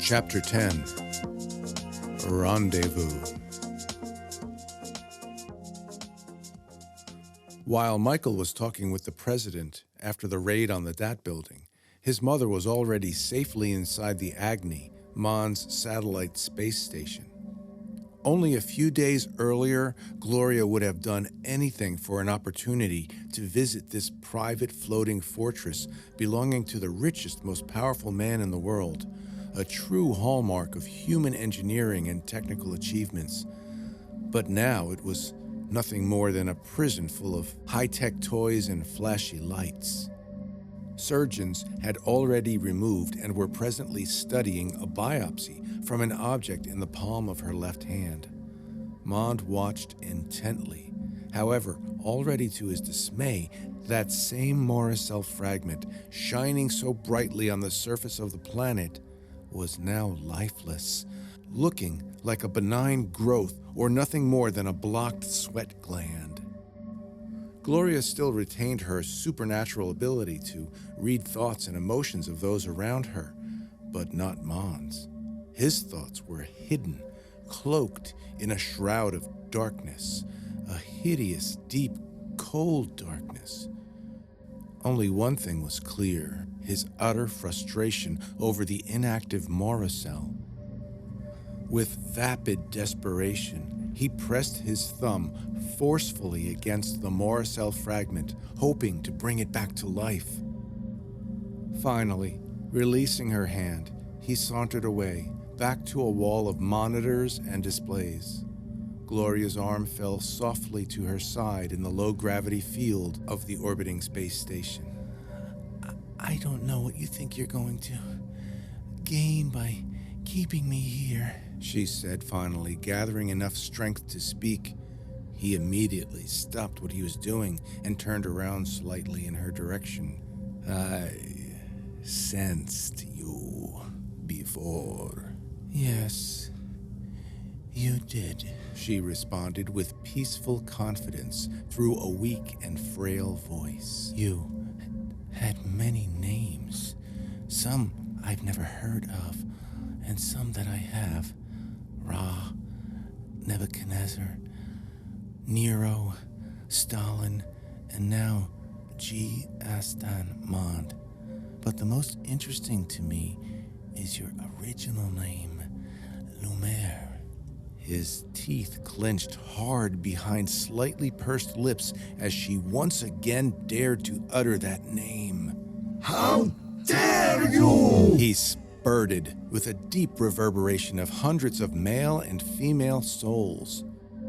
Chapter 10. Rendezvous. While Michael was talking with the president after the raid on the DAT building, his mother was already safely inside the Agni, Monde's satellite space station. Only a few days earlier, Gloria would have done anything for an opportunity to visit this private floating fortress belonging to the richest, most powerful man in the world, a true hallmark of human engineering and technical achievements. But now it was nothing more than a prison full of high-tech toys and flashy lights. Surgeons had already removed and were presently studying a biopsy from an object in the palm of her left hand. Monde watched intently. However, already to his dismay, that same Morricell fragment, shining so brightly on the surface of the planet, was now lifeless, looking like a benign growth or nothing more than a blocked sweat gland. Gloria still retained her supernatural ability to read thoughts and emotions of those around her, but not Monde's. His thoughts were hidden, cloaked in a shroud of darkness, a hideous, deep, cold darkness. Only one thing was clear: his utter frustration over the inactive Morricell. With vapid desperation, he pressed his thumb forcefully against the Morricell fragment, hoping to bring it back to life. Finally, releasing her hand, he sauntered away, back to a wall of monitors and displays. Gloria's arm fell softly to her side in the low-gravity field of the orbiting space station. I don't know what you think you're going to gain by keeping me here, she said finally, gathering enough strength to speak. He immediately stopped what he was doing and turned around slightly in her direction. I sensed you before. Yes, you did, she responded with peaceful confidence through a weak and frail voice. You had many names, some I've never heard of, and some that I have. Ra, Nebuchadnezzar, Nero, Stalin, and now Astan Monde. But the most interesting to me is your original name, Lumiere. His teeth clenched hard behind slightly pursed lips as she once again dared to utter that name. How dare you! He spurted with a deep reverberation of hundreds of male and female souls.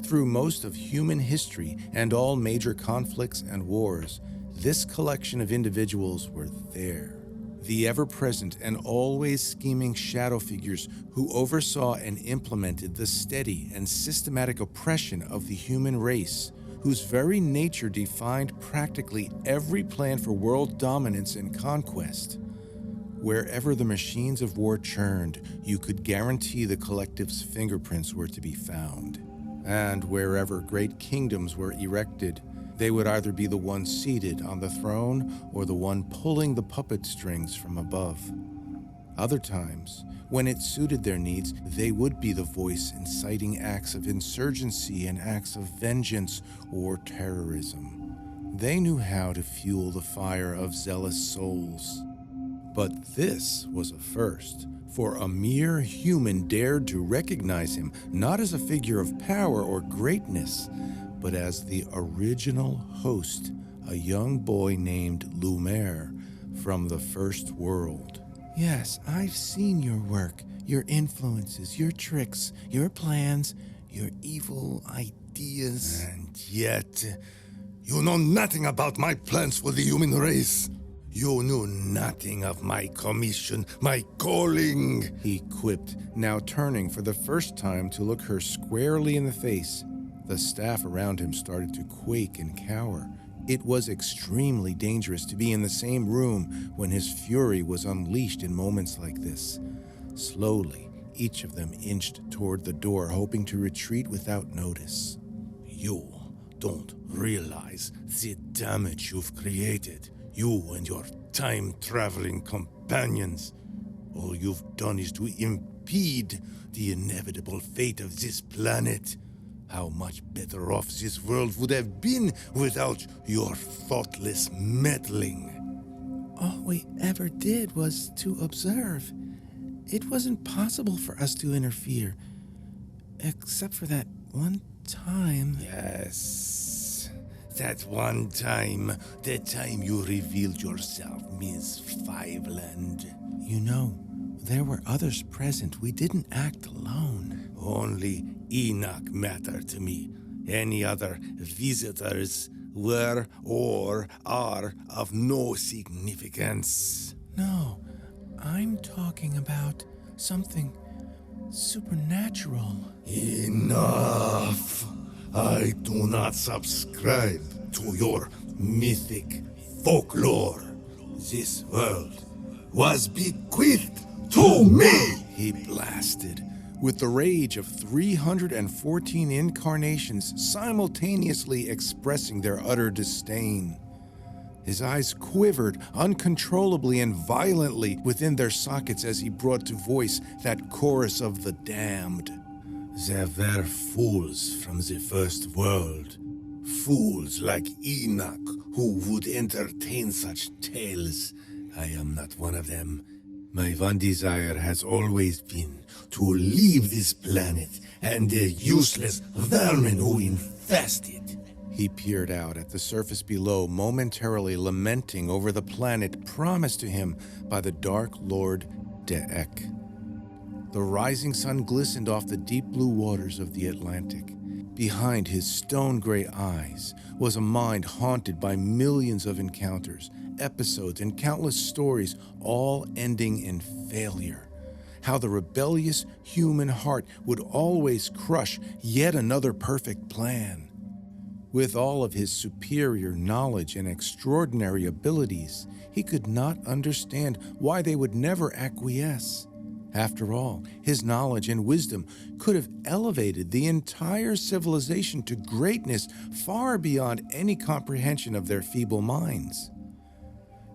Through most of human history and all major conflicts and wars, this collection of individuals were there. The ever-present and always scheming shadow figures who oversaw and implemented the steady and systematic oppression of the human race, whose very nature defined practically every plan for world dominance and conquest. Wherever the machines of war churned, you could guarantee the collective's fingerprints were to be found. And wherever great kingdoms were erected, they would either be the one seated on the throne or the one pulling the puppet strings from above. Other times, when it suited their needs, they would be the voice inciting acts of insurgency and acts of vengeance or terrorism. They knew how to fuel the fire of zealous souls. But this was a first, for a mere human dared to recognize him not as a figure of power or greatness, but as the original host, a young boy named Lumiere from the First World. Yes, I've seen your work, your influences, your tricks, your plans, your evil ideas. And yet, you know nothing about my plans for the human race. You knew nothing of my commission, my calling, he quipped, now turning for the first time to look her squarely in the face. The staff around him started to quake and cower. It was extremely dangerous to be in the same room when his fury was unleashed in moments like this. Slowly, each of them inched toward the door, hoping to retreat without notice. You don't realize the damage you've created. You and your time-traveling companions. All you've done is to impede the inevitable fate of this planet. How much better off this world would have been without your thoughtless meddling. All we ever did was to observe. It wasn't possible for us to interfere. Except for that one time. Yes, that one time. The time you revealed yourself, Miss Fiveland. You know, there were others present. We didn't act alone. Only Enoch mattered to me. Any other visitors were or are of no significance. No, I'm talking about something supernatural. Enough! I do not subscribe to your mythic folklore. This world was bequeathed to me! He blasted, with the rage of 314 incarnations simultaneously expressing their utter disdain. His eyes quivered uncontrollably and violently within their sockets as he brought to voice that chorus of the damned. There were fools from the first world. Fools like Enoch who would entertain such tales. I am not one of them. My one desire has always been to leave this planet and the useless vermin who infest it. He peered out at the surface below, momentarily lamenting over the planet promised to him by the Dark Lord De'ek. The rising sun glistened off the deep blue waters of the Atlantic. Behind his stone-gray eyes was a mind haunted by millions of encounters, episodes, and countless stories, all ending in failure. How the rebellious human heart would always crush yet another perfect plan. With all of his superior knowledge and extraordinary abilities, he could not understand why they would never acquiesce. After all, his knowledge and wisdom could have elevated the entire civilization to greatness far beyond any comprehension of their feeble minds.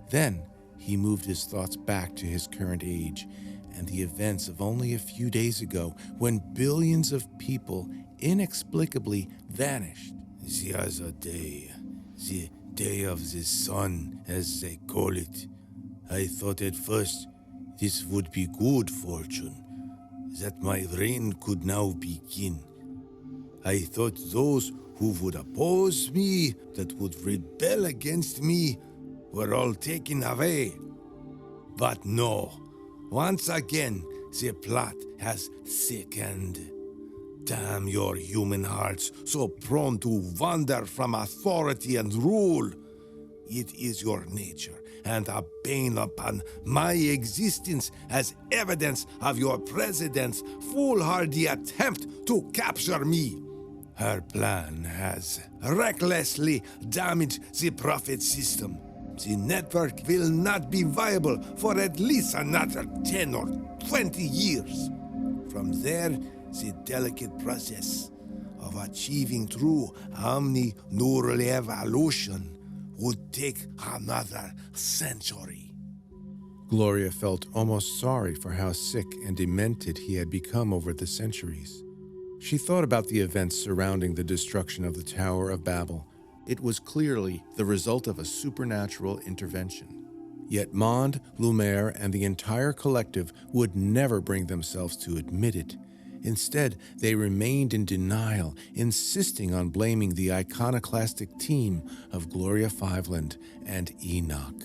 Then he moved his thoughts back to his current age and the events of only a few days ago when billions of people inexplicably vanished. The other day, the day of the sun, as they call it, I thought at first this would be good fortune, that my reign could now begin. I thought those who would oppose me, that would rebel against me, were all taken away. But no, once again, the plot has thickened. Damn your human hearts, so prone to wander from authority and rule. It is your nature, and a bane upon my existence as evidence of your president's foolhardy attempt to capture me. Her plan has recklessly damaged the profit system. The network will not be viable for at least another 10 or 20 years. From there, the delicate process of achieving true omni-neural evolution would take another century. Gloria felt almost sorry for how sick and demented he had become over the centuries. She thought about the events surrounding the destruction of the Tower of Babel. It was clearly the result of a supernatural intervention. Yet Monde, Lumiere, and the entire collective would never bring themselves to admit it. Instead, they remained in denial, insisting on blaming the iconoclastic team of Gloria Fiveland and Enoch.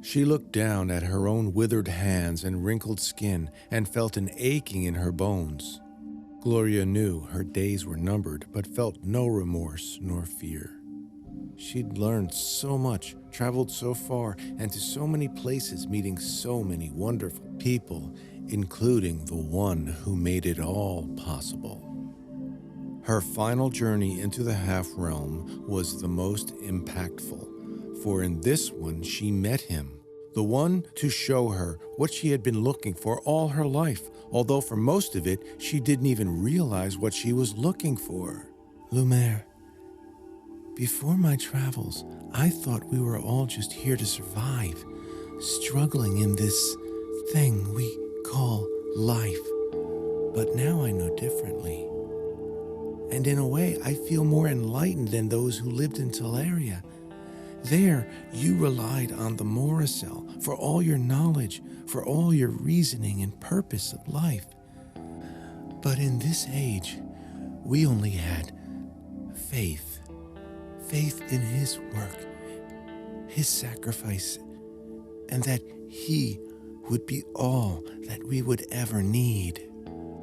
She looked down at her own withered hands and wrinkled skin and felt an aching in her bones. Gloria knew her days were numbered, but felt no remorse nor fear. She'd learned so much, traveled so far, and to so many places, meeting so many wonderful people, including the one who made it all possible. Her final journey into the half-realm was the most impactful, for in this one she met him, the one to show her what she had been looking for all her life, although for most of it she didn't even realize what she was looking for. Lumiere, before my travels, I thought we were all just here to survive, struggling in this thing we call life. But now I know differently. And in a way, I feel more enlightened than those who lived in Teleria. There, you relied on the Moricel for all your knowledge, for all your reasoning and purpose of life. But in this age, we only had faith. Faith in his work, his sacrifice, and that he would be all that we would ever need.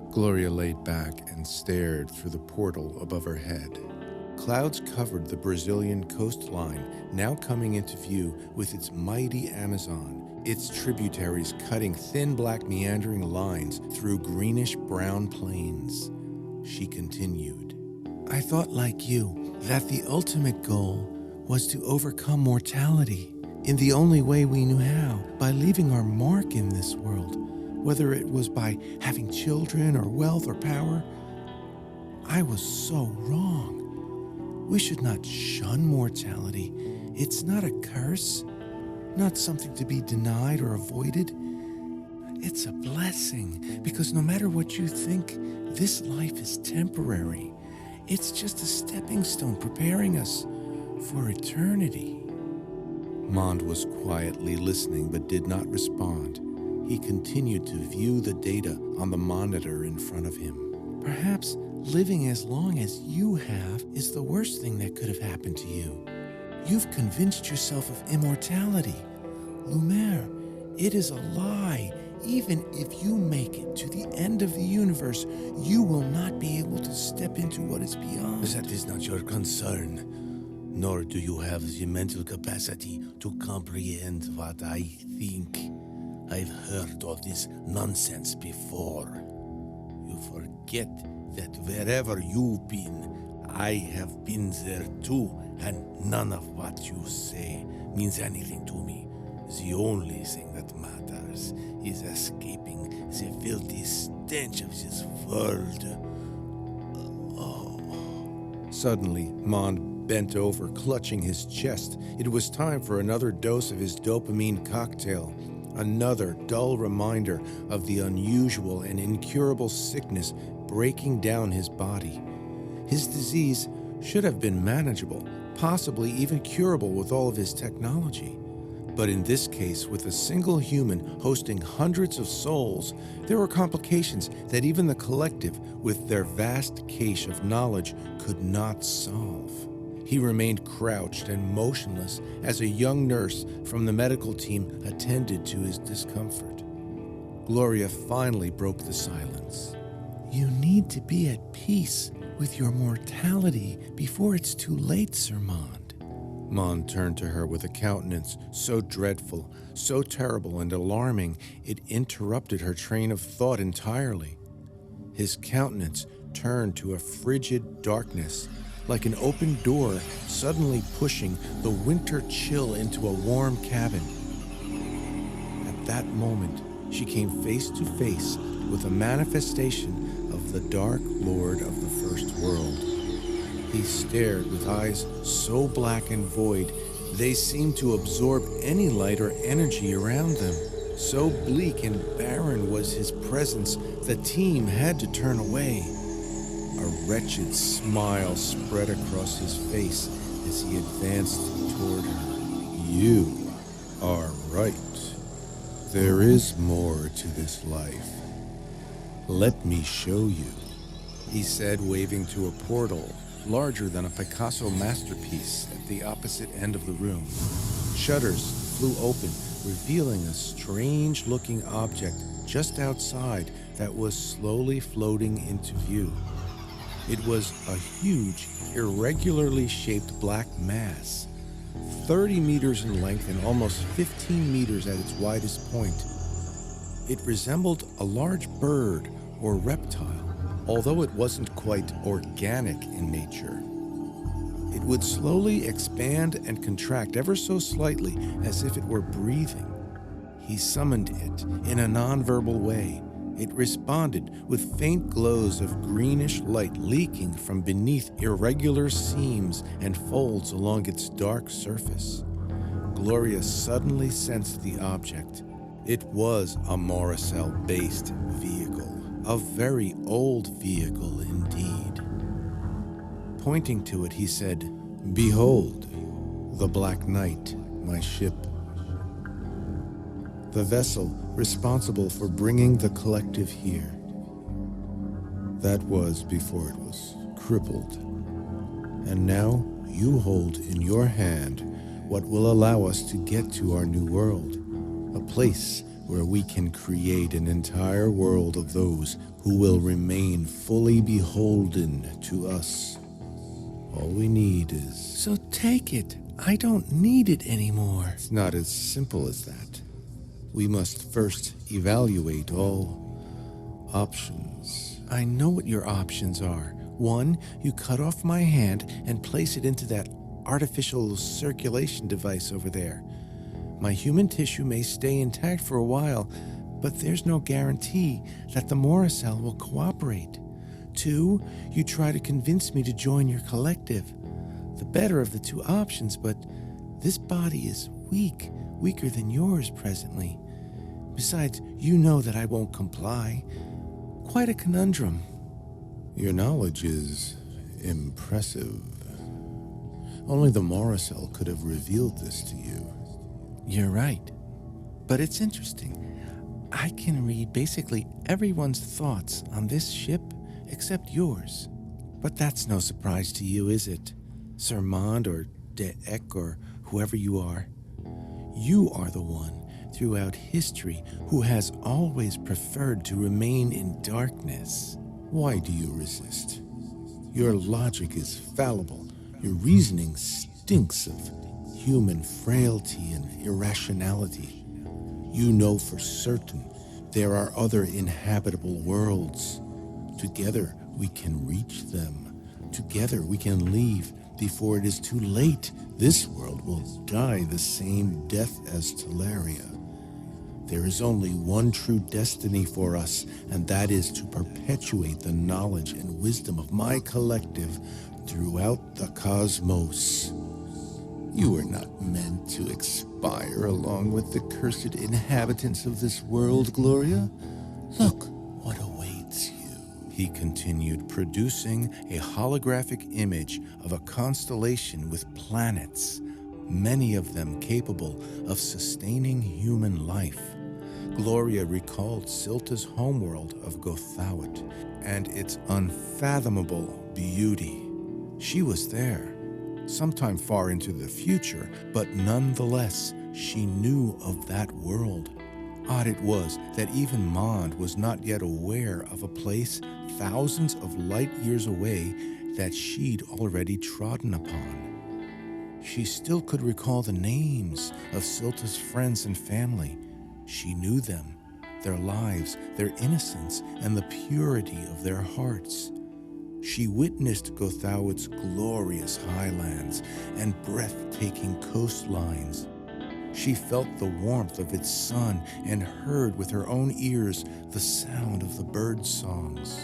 Gloria laid back and stared through the portal above her head. Clouds covered the Brazilian coastline, now coming into view with its mighty Amazon, its tributaries cutting thin black meandering lines through greenish-brown plains. She continued, I thought, like you, that the ultimate goal was to overcome mortality in the only way we knew how, by leaving our mark in this world, whether it was by having children or wealth or power. I was so wrong. We should not shun mortality. It's not a curse, not something to be denied or avoided. It's a blessing, because no matter what you think, this life is temporary. It's just a stepping stone preparing us for eternity. Monde was quietly listening but did not respond. He continued to view the data on the monitor in front of him. Perhaps living as long as you have is the worst thing that could have happened to you. You've convinced yourself of immortality. Lumiere, it is a lie. Even if you make it to the end of the universe, you will not be able to step into what is beyond. That is not your concern. Nor do you have the mental capacity to comprehend what I think. I've heard all this nonsense before. You forget that wherever you've been, I have been there too, and none of what you say means anything to me. The only thing that matters is escaping the filthy stench of this world. Suddenly, Monde bent over, clutching his chest. It was time for another dose of his dopamine cocktail. Another dull reminder of the unusual and incurable sickness breaking down his body. His disease should have been manageable, possibly even curable with all of his technology. But in this case, with a single human hosting hundreds of souls, there were complications that even the collective, with their vast cache of knowledge, could not solve. He remained crouched and motionless as a young nurse from the medical team attended to his discomfort. Gloria finally broke the silence. You need to be at peace with your mortality before it's too late, Sir Monde. Monde turned to her with a countenance so dreadful, so terrible and alarming, it interrupted her train of thought entirely. His countenance turned to a frigid darkness, like an open door suddenly pushing the winter chill into a warm cabin. At that moment, she came face to face with a manifestation of the Dark Lord of the First World. He stared with eyes so black and void, they seemed to absorb any light or energy around them. So bleak and barren was his presence, the team had to turn away. A wretched smile spread across his face as he advanced toward her. You are right. There is more to this life. Let me show you, he said, waving to a portal larger than a Picasso masterpiece at the opposite end of the room. Shutters flew open, revealing a strange-looking object just outside that was slowly floating into view. It was a huge, irregularly shaped black mass, 30 meters in length and almost 15 meters at its widest point. It resembled a large bird or reptile, although it wasn't quite organic in nature. It would slowly expand and contract ever so slightly as if it were breathing. He summoned it in a nonverbal way. It responded with faint glows of greenish light leaking from beneath irregular seams and folds along its dark surface. Gloria suddenly sensed the object, It was a Morricell-based vehicle, a very old vehicle indeed. Pointing to it, he said, "Behold, the Black Knight, my ship. The vessel responsible for bringing the collective here. That was before it was crippled. And now you hold in your hand what will allow us to get to our new world, a place where we can create an entire world of those who will remain fully beholden to us. All we need is..." So take it. I don't need it anymore. It's not as simple as that. We must first evaluate all options. I know what your options are. One, you cut off my hand and place it into that artificial circulation device over there. My human tissue may stay intact for a while, but there's no guarantee that the Morricell will cooperate. Two, you try to convince me to join your collective. The better of the two options, but this body is weak, weaker than yours presently. Besides, you know that I won't comply. Quite a conundrum. Your knowledge is impressive. Only the Morricell could have revealed this to you. You're right. But it's interesting. I can read basically everyone's thoughts on this ship except yours. But that's no surprise to you, is it? Sir Monde or De Eck or whoever you are. You are the one throughout history who has always preferred to remain in darkness. Why do you resist? Your logic is fallible. Your reasoning stinks of human frailty and irrationality. You know for certain there are other inhabitable worlds. Together we can reach them. Together we can leave before it is too late. This world will die the same death as Teleria. There is only one true destiny for us, and that is to perpetuate the knowledge and wisdom of my collective throughout the cosmos. You are not meant to expire along with the cursed inhabitants of this world, Gloria. Look what awaits you. He continued, producing a holographic image of a constellation with planets, many of them capable of sustaining human life. Gloria recalled Silta's homeworld of Gothawit and its unfathomable beauty. She was there, sometime far into the future, but nonetheless, she knew of that world. Odd it was that even Monde was not yet aware of a place thousands of light years away that she'd already trodden upon. She still could recall the names of Silta's friends and family. She knew them, their lives, their innocence, and the purity of their hearts. She witnessed Gothawit's glorious highlands and breathtaking coastlines. She felt the warmth of its sun and heard with her own ears the sound of the bird songs.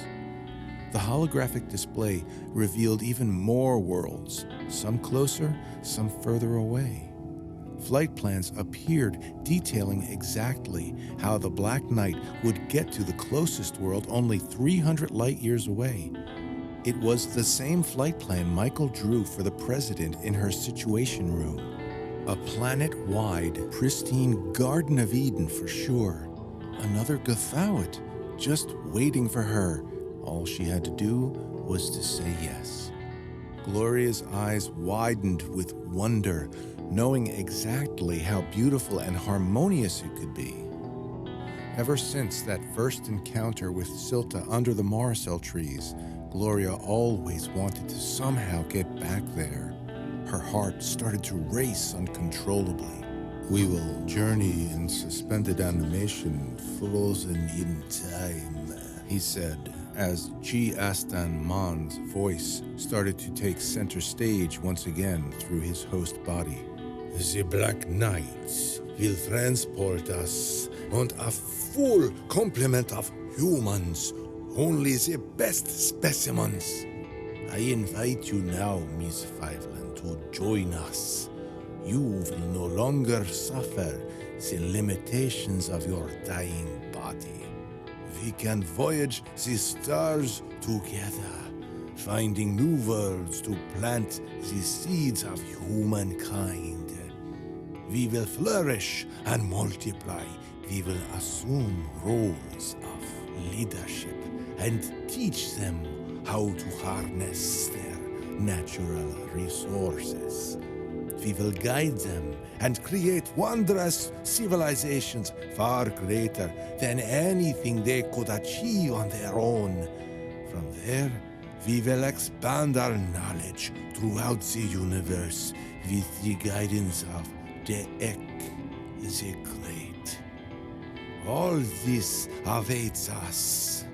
The holographic display revealed even more worlds, some closer, some further away. Flight plans appeared detailing exactly how the Black Knight would get to the closest world only 300 light years away. It was the same flight plan Michael drew for the president in her Situation Room. A planet-wide, pristine Garden of Eden for sure. Another Gothawit, just waiting for her. All she had to do was to say yes. Gloria's eyes widened with wonder, knowing exactly how beautiful and harmonious it could be. Ever since that first encounter with Silta under the Morricell trees, Gloria always wanted to somehow get back there. Her heart started to race uncontrollably. We will journey in suspended animation, frozen in time, he said, as Astan Monde's voice started to take center stage once again through his host body. The Black Knight will transport us on a full complement of humans, only the best specimens. I invite you now, Miss Fiveland, to join us. You will no longer suffer the limitations of your dying body. We can voyage the stars together, finding new worlds to plant the seeds of humankind. We will flourish and multiply. We will assume roles of leadership and teach them how to harness their natural resources. We will guide them and create wondrous civilizations far greater than anything they could achieve on their own. From there, we will expand our knowledge throughout the universe with the guidance of the Ek, the Great. All this awaits us.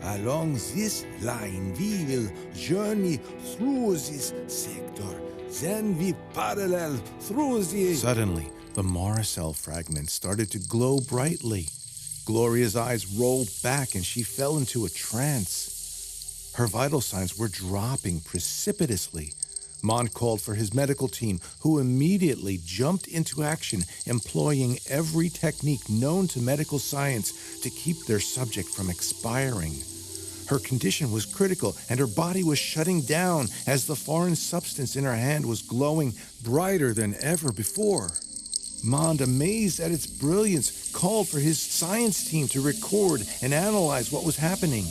Along this line, we will journey through this sector. Then we parallel through the... Suddenly, the Maricel fragment started to glow brightly. Gloria's eyes rolled back and she fell into a trance. Her vital signs were dropping precipitously. Monde called for his medical team, who immediately jumped into action, employing every technique known to medical science to keep their subject from expiring. Her condition was critical, and her body was shutting down as the foreign substance in her hand was glowing brighter than ever before. Monde, amazed at its brilliance, called for his science team to record and analyze what was happening.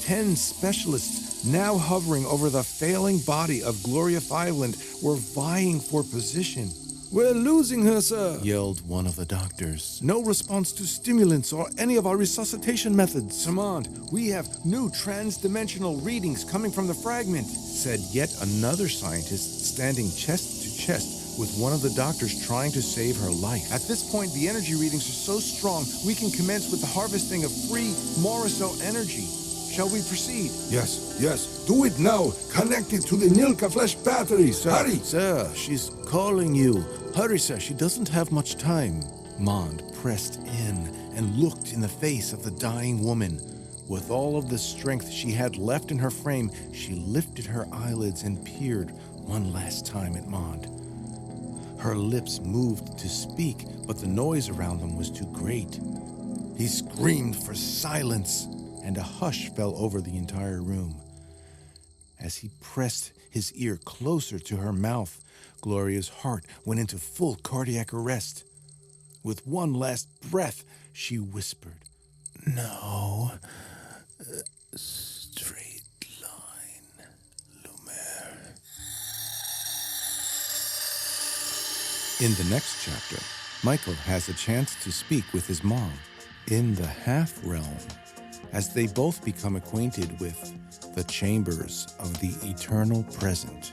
10 specialists, now hovering over the failing body of Gloria Fiveland, were vying for position. "We're losing her, sir," yelled one of the doctors. "No response to stimulants or any of our resuscitation methods." "Command, we have new trans-dimensional readings coming from the fragment," said yet another scientist, standing chest to chest with one of the doctors trying to save her life. "At this point, the energy readings are so strong, we can commence with the harvesting of free Morrisol energy. Shall we proceed?" Yes. Do it now. Connect it to the Nilka Flash batteries. Hurry! Sir, she's calling you. Hurry, sir, she doesn't have much time. Monde pressed in and looked in the face of the dying woman. With all of the strength she had left in her frame, she lifted her eyelids and peered one last time at Monde. Her lips moved to speak, but the noise around them was too great. He screamed for silence, and a hush fell over the entire room. As he pressed his ear closer to her mouth, Gloria's heart went into full cardiac arrest. With one last breath, she whispered, "No, straight line, Lumiere." In the next chapter, Michael has a chance to speak with his mom in the half-realm, as they both become acquainted with the chambers of the eternal present.